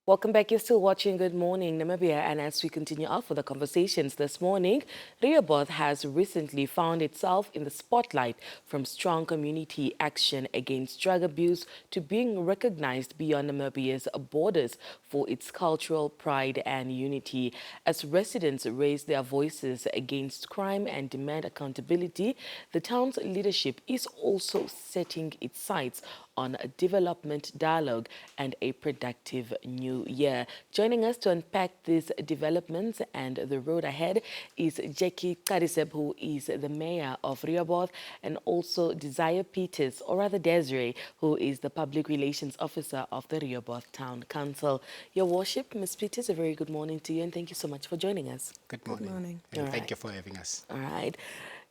Welcome back. You're still watching Good Morning Namibia, and as we continue off with the conversations this morning, Rehoboth has recently found itself in the spotlight, from strong community action against drug abuse to being recognized beyond Namibia's borders for its cultural pride and unity. As residents raise their voices against crime and demand accountability, the town's leadership is also setting its sights on a development dialogue and a productive new year. Joining us to unpack these developments and the road ahead is Jacky ṭKariseb, who is the mayor of Rehoboth, and also Desire Pieters, or rather Desiree, who is the public relations officer of the Rehoboth Town Council. Your worship, Ms. Pieters, a very good morning to you, and thank you so much for joining us. Good morning. Good morning. And thank you for having us. All right.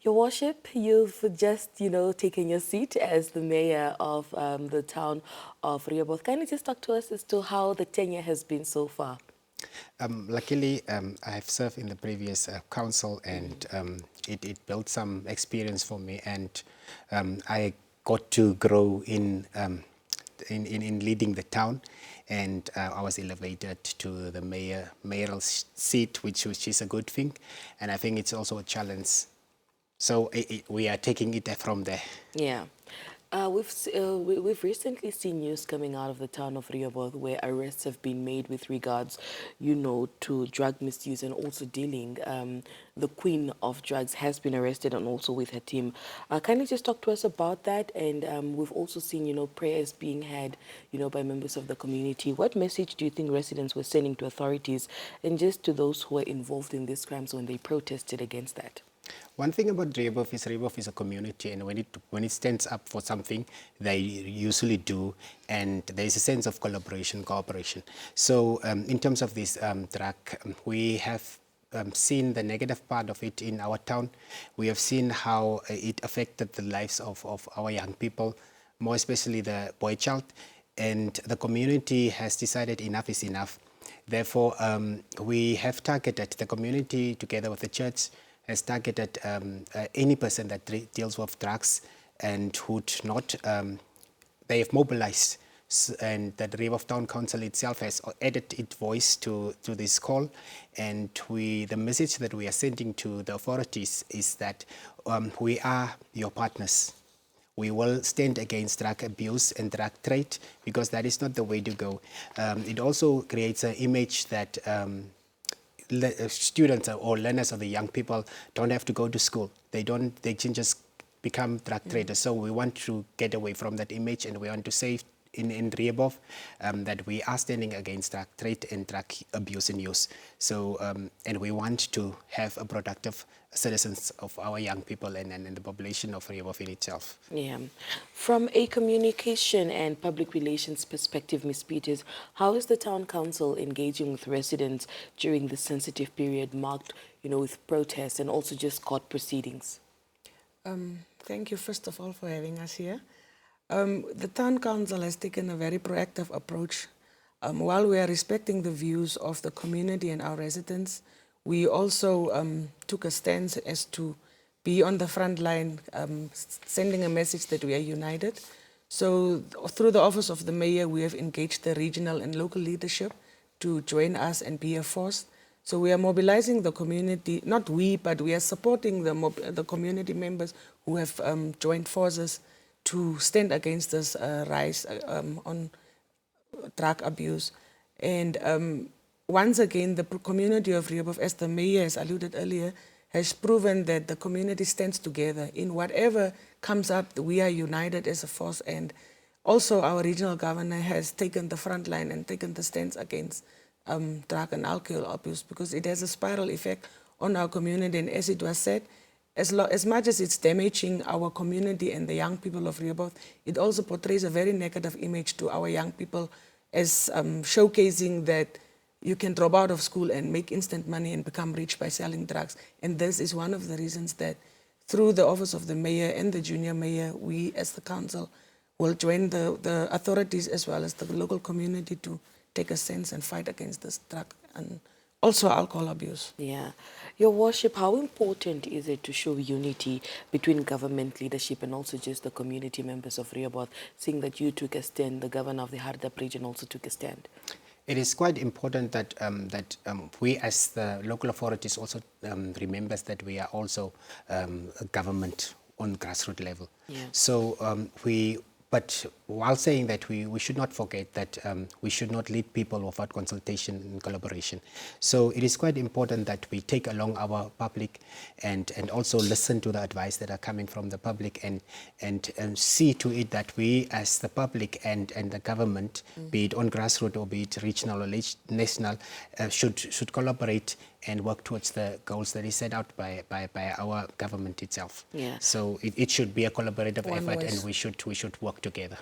Your worship, you've just, taken your seat as the mayor of the town of Rehoboth. Can you just talk to us as to how the tenure has been so far? Luckily, I have served in the previous council, and it built some experience for me, and I got to grow in leading the town, and I was elevated to the mayoral seat, which is a good thing, and I think it's also a challenge. So we are taking it from there. Yeah. We've recently seen news coming out of the town of Rehoboth where arrests have been made with regards, to drug misuse and also dealing. The queen of drugs has been arrested, and also with her team. Can you just talk to us about that? And we've also seen, prayers being had, by members of the community. What message do you think residents were sending to authorities and just to those who were involved in these crimes when they protested against that? One thing about Rehoboth is a community, and when it stands up for something, they usually do, and there is a sense of collaboration, cooperation. So in terms of this drug, we have seen the negative part of it in our town. We have seen how it affected the lives of our young people, more especially the boy child, and the community has decided enough is enough. Therefore, we have targeted the community together with the church, has targeted any person that deals with drugs and would not, they have mobilized, and the Rehoboth Town Council itself has added its voice to this call, and the message that we are sending to the authorities is that we are your partners. We will stand against drug abuse and drug trade, because that is not the way to go. It also creates an image that students or learners or the young people don't have to go to school. They can just become drug traders. So we want to get away from that image, and we want to say in Rehoboth that we are standing against drug trade and drug abuse and use. So and we want to have a productive citizens of our young people and the population of Rehoboth in itself. Yeah. From a communication and public relations perspective, Ms. Pieters, how is the town council engaging with residents during this sensitive period marked, with protests and also just court proceedings? Thank you, first of all, for having us here. The town council has taken a very proactive approach. While we are respecting the views of the community and our residents, we also took a stance as to be on the front line, sending a message that we are united. So through the office of the mayor, we have engaged the regional and local leadership to join us and be a force. So we are mobilizing the community, not we, but we are supporting the community members who have joined forces to stand against this rise on drug abuse. And once again, the community of Rehoboth, as the mayor has alluded earlier, has proven that the community stands together. In whatever comes up, we are united as a force, and also our regional governor has taken the front line and taken the stance against drug and alcohol abuse, because it has a spiral effect on our community. And as it was said, as much as it's damaging our community and the young people of Rehoboth, it also portrays a very negative image to our young people as showcasing that you can drop out of school and make instant money and become rich by selling drugs. And this is one of the reasons that through the office of the mayor and the junior mayor, we as the council will join the authorities as well as the local community to take a stance and fight against this drug and also alcohol abuse. Yeah. Your worship, how important is it to show unity between government leadership and also just the community members of Rehoboth, seeing that you took a stand, the governor of the Rehoboth region also took a stand? It is quite important that we, as the local authorities, also remembers that we are also a government on grassroots level. Yeah. So but while saying that, we should not forget that we should not lead people without consultation and collaboration. So it is quite important that we take along our public and also listen to the advice that are coming from the public and see to it that we as the public and the government, be it on grassroots or be it regional or national, should collaborate and work towards the goals that is set out by our government itself. Yeah. So it should be a collaborative One effort, voice. and we should work together.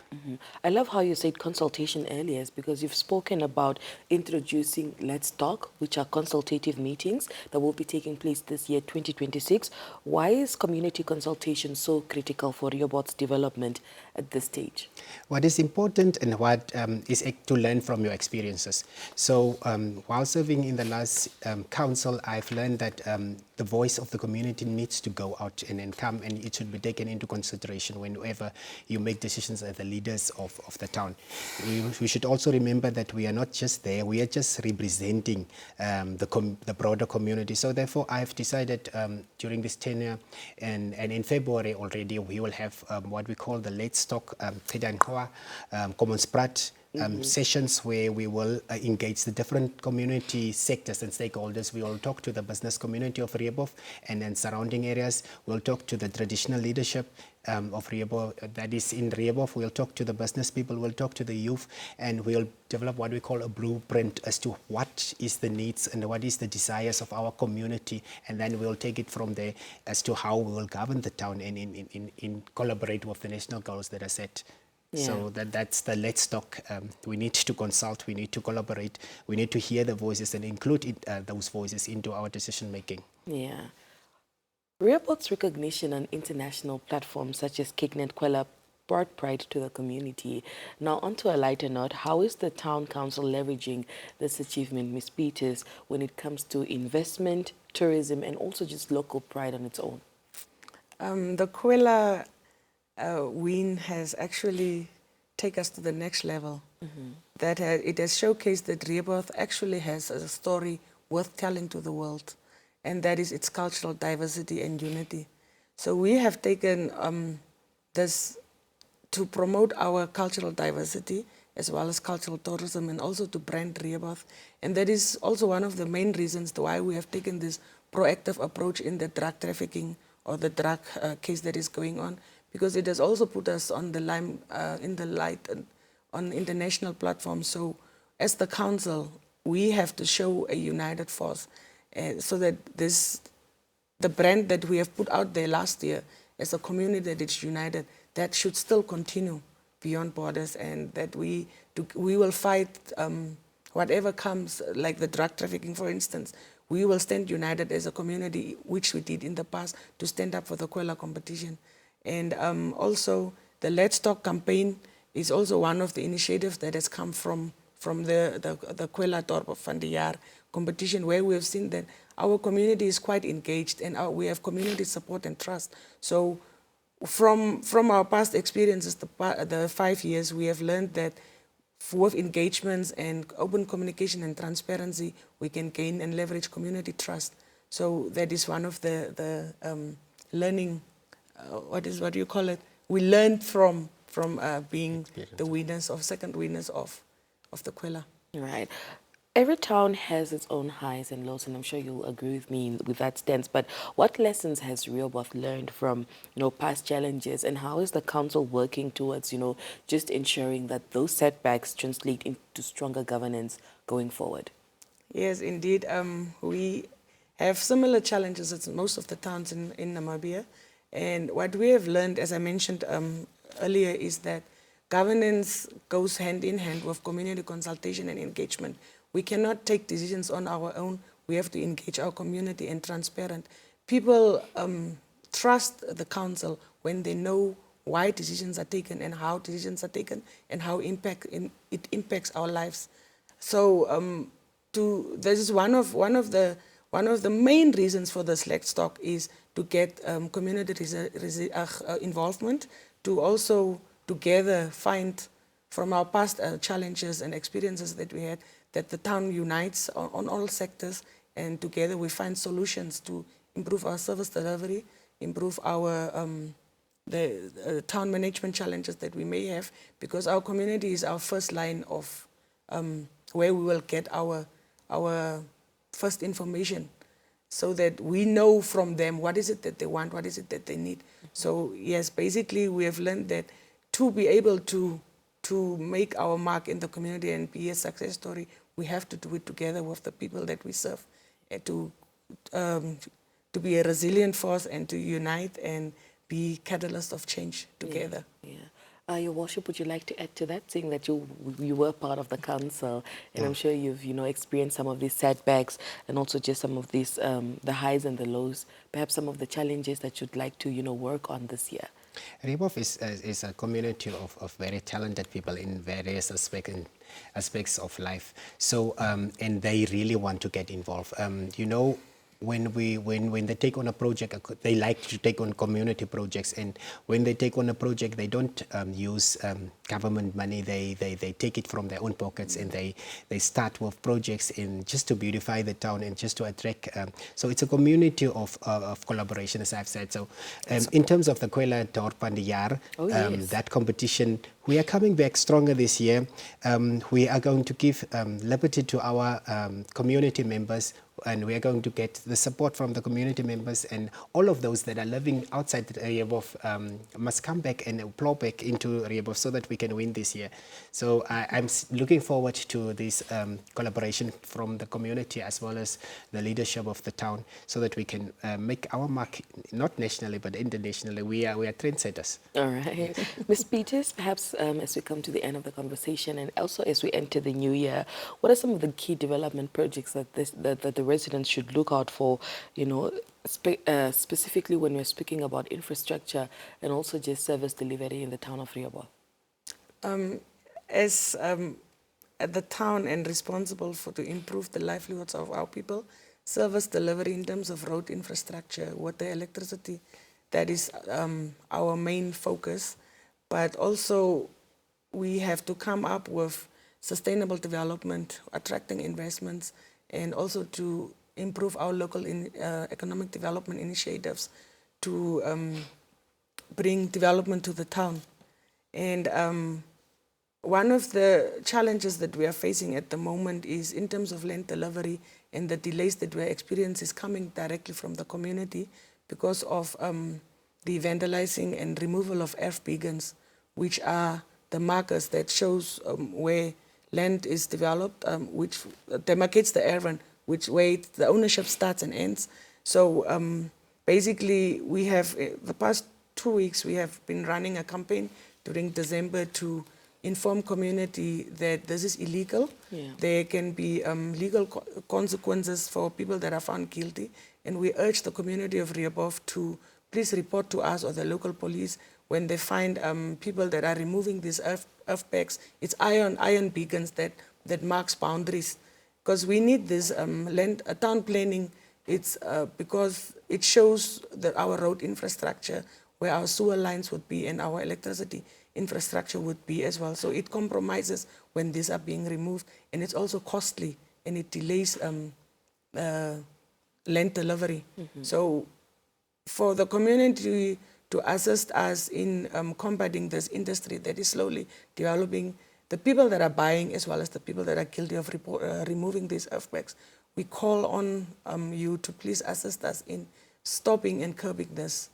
I love how you said consultation earlier, because you've spoken about introducing Let's Talk, which are consultative meetings that will be taking place this year, 2026. Why is community consultation so critical for Rehoboth's development at this stage? What is important and what is to learn from your experiences. So while serving in the last council, I've learned that the voice of the community needs to go out and come, and it should be taken into consideration whenever you make decisions as the leaders of the town. We should also remember that we are not just there, we are just representing the broader community. So therefore, I've decided during this tenure, and in February already, we will have what we call the Let's Talk Common Sprat sessions, where we will engage the different community sectors and stakeholders. We will talk to the business community of Rehoboth and then surrounding areas. We'll talk to the traditional leadership of Rehoboth, that is in Rehoboth. We'll talk to the business people, we'll talk to the youth, and we'll develop what we call a blueprint as to what is the needs and what is the desires of our community, and then we'll take it from there as to how we will govern the town and in collaborate with the national goals that are set. Yeah. So that's the Let's Talk. We need to consult, we need to collaborate, we need to hear the voices and include those voices into our decision making. Yeah. Rehoboth's recognition on international platforms such as Kignet Kwela brought pride to the community. Now, onto a lighter note, how is the town council leveraging this achievement, Ms. Pieters, when it comes to investment, tourism, and also just local pride on its own? The Kwela win has actually taken us to the next level. That it has showcased that Rehoboth actually has a story worth telling to the world, and that is its cultural diversity and unity. So we have taken this to promote our cultural diversity as well as cultural tourism, and also to brand Rehoboth. And that is also one of the main reasons why we have taken this proactive approach in the drug trafficking or the drug case that is going on, because it has also put us on the in the light on international platforms. So as the council, we have to show a united force so that the brand that we have put out there last year as a community that is united, that should still continue beyond borders, and that we will fight whatever comes, like the drug trafficking, for instance. We will stand united as a community, which we did in the past, to stand up for the Kwela competition. And also, the Let's Talk campaign is also one of the initiatives that has come from the Kwela Dorp van die Jaar competition, where we have seen that our community is quite engaged, and we have community support and trust. So from our past experiences, the 5 years, we have learned that with engagements and open communication and transparency, we can gain and leverage community trust. So that is one of the learning, what do you call it? We learned from being the winners of second winners of the Kwela. Right. Every town has its own highs and lows, and I'm sure you'll agree with me with that stance. But what lessons has Rehoboth learned from, past challenges, and how is the council working towards, just ensuring that those setbacks translate into stronger governance going forward? Yes, indeed. We have similar challenges as most of the towns in Namibia. And what we have learned, as I mentioned earlier, is that governance goes hand in hand with community consultation and engagement. We cannot take decisions on our own. We have to engage our community and transparent. People trust the council when they know why decisions are taken and how decisions are taken and how it impacts our lives. So this is one of the main reasons for this Let's Talk is to get community involvement, to also together find from our past challenges and experiences that we had, that the town unites on all sectors, and together we find solutions to improve our service delivery, improve our the town management challenges that we may have, because our community is our first line of where we will get our first information, so that we know from them what is it that they want, what is it that they need. So yes, basically we have learned that to be able to make our mark in the community and be a success story, we have to do it together with the people that we serve, and to be a resilient force and to unite and be catalysts of change together. Yeah. Your Worship, would you like to add to that, seeing that you were part of the council, and I'm sure you've experienced some of these setbacks and also just some of these the highs and the lows, perhaps some of the challenges that you'd like to work on this year? Rehoboth is a community of very talented people in various aspects of life. So and they really want to get involved. When they take on a project, they like to take on community projects, and when they take on a project, they don't use government money. They take it from their own pockets, and they start with projects just to beautify the town and just to attract. So it's a community of collaboration, as I've said. So in terms of the Kwela Dorp van die Jaar, that competition, we are coming back stronger this year. We are going to give liberty to our community members, and we are going to get the support from the community members, and all of those that are living outside Rehoboth must come back and plow back into Rehoboth so that we can win this year. So I'm looking forward to this collaboration from the community as well as the leadership of the town, so that we can make our mark, not nationally but internationally. We are trendsetters. All right. Ms. Pieters, perhaps as we come to the end of the conversation and also as we enter the new year, what are some of the key development projects that the residents should look out for, specifically when we're speaking about infrastructure and also just service delivery in the town of Rehoboth? As at the town and responsible to improve the livelihoods of our people, service delivery in terms of road infrastructure, water, electricity, that is our main focus. But also we have to come up with sustainable development, attracting investments, and also to improve our local economic development initiatives to bring development to the town. And one of the challenges that we are facing at the moment is in terms of land delivery, and the delays that we experience is coming directly from the community because of the vandalizing and removal of earth beacons, which are the markers that shows where land is developed, which demarcates the area, which way the ownership starts and ends. So basically, we have, the past 2 weeks, we have been running a campaign during December to inform community that this is illegal. Yeah. There can be legal consequences for people that are found guilty. And we urge the community of Rehoboth to please report to us or the local police when they find people that are removing these earth packs. It's iron beacons that marks boundaries. Because we need this town planning. It's because it shows that our road infrastructure, where our sewer lines would be and our electricity infrastructure would be as well. So it compromises when these are being removed, and it's also costly, and it delays land delivery. Mm-hmm. So for the community to assist us in combating this industry that is slowly developing, the people that are buying as well as the people that are guilty of removing these earthquakes, we call on you to please assist us in stopping and curbing this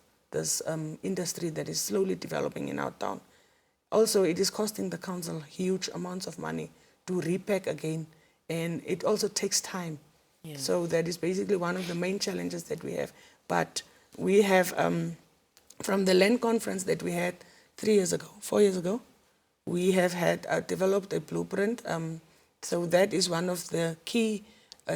industry that is slowly developing in our town. Also, it is costing the council huge amounts of money to repack again, and it also takes time. Yeah. So that is basically one of the main challenges that we have. But we have, from the land conference that we had 4 years ago, we have had developed a blueprint. So that is one of the key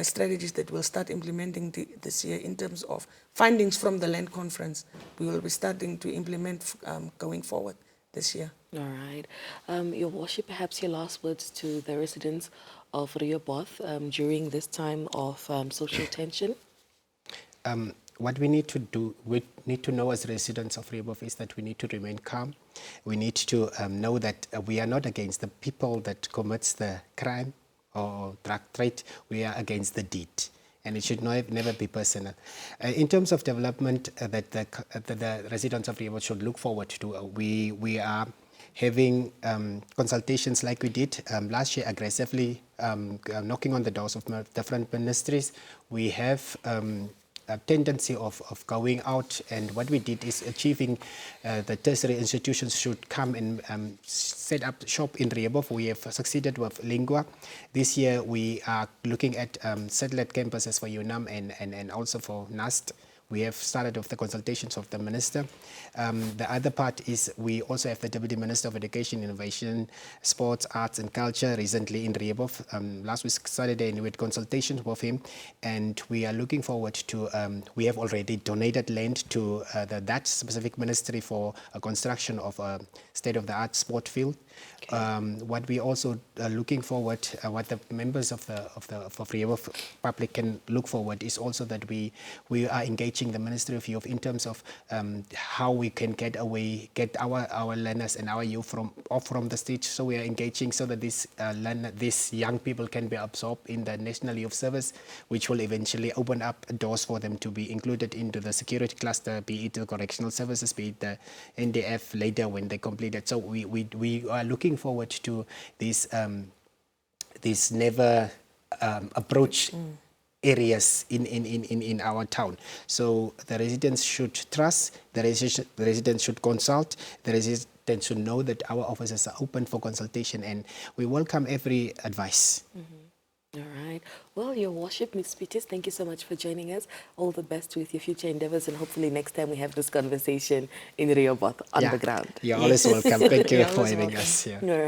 strategies that we'll start implementing this year in terms of findings from the land conference. We will be starting to implement going forward this year. All right. Your Worship, perhaps your last words to the residents of Rehoboth during this time of social tension? what we need to do, we need to know as residents of Rehoboth is that we need to remain calm. We need to know that we are not against the people that commits the crime or drug trade. We are against the deed. And it should never be personal. In terms of development that the residents of Rehoboth should look forward to, we are having consultations like we did last year, aggressively knocking on the doors of different ministries. We have a tendency of going out, and what we did is achieving the tertiary institutions should come and set up shop in Rehoboth. We have succeeded with Lingua. This year we are looking at satellite campuses for UNAM and also for NAST. We have started with the consultations of the minister. The other part is we also have the Deputy Minister of Education, Innovation, Sports, Arts and Culture recently in Rehoboth. Last week Saturday we had consultations with him, and we are looking forward to, we have already donated land to that specific ministry for a construction of a state-of-the-art sport field. Okay. What we also are looking forward, what the members of Rehoboth public can look forward is also that we are engaging the Ministry of Youth in terms of how we can get our learners and our youth off from the stage. So we are engaging so that these young people can be absorbed in the National Youth Service, which will eventually open up doors for them to be included into the security cluster, be it the correctional services, be it the NDF later when they complete it. So we are looking forward to this never approach areas in our town. So the residents should trust, the residents should consult, the residents should know that our offices are open for consultation, and we welcome every advice. All right. Well, Your Worship, Ms. Pieters, thank you so much for joining us. All the best with your future endeavors, and hopefully next time we have this conversation in Rehoboth on the ground. You're always welcome. Thank you for having us here. All right.